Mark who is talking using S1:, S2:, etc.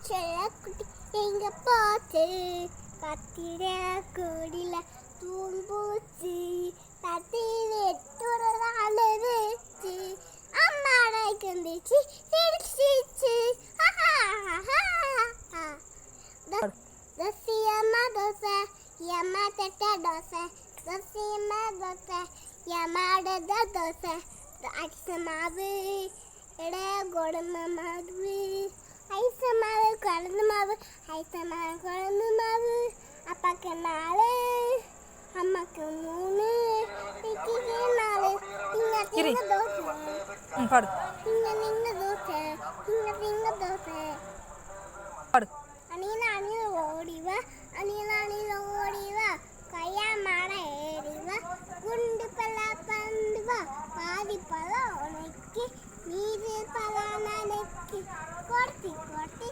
S1: செல்லக்குட்டி எங்க போச்சு கத்திர கொடில தூம்பூச்சு தத்திர அழுதுச்சு அம்மாடைக்கு வந்துச்சு சிரிச்சிச்சு தோசை அம்மா தோசை அம்மா தட்ட தோசை தோசை அம்மா தோசை அம்மாட தோசை அரிசி மாவு எட கோடம்பு மாவு ஐச மாவு குழந்து மாவு ஐச மாவு குழந்து மாவு அப்பாக்கு 4 அம்மாக்கு 3 இக்கிக்கு 4 திங்க தோசை
S2: பாடு
S1: திங்க தோசை திங்க தோசை
S2: பாடு
S1: அணில ஓடிவா அணில ஓடிவா கையா மாட ஏறிவா குண்டு பல்ல பந்துவா பாதி பழம் உனக்கு மீது பழம் நினைக்கு கொட்டி கொட்டி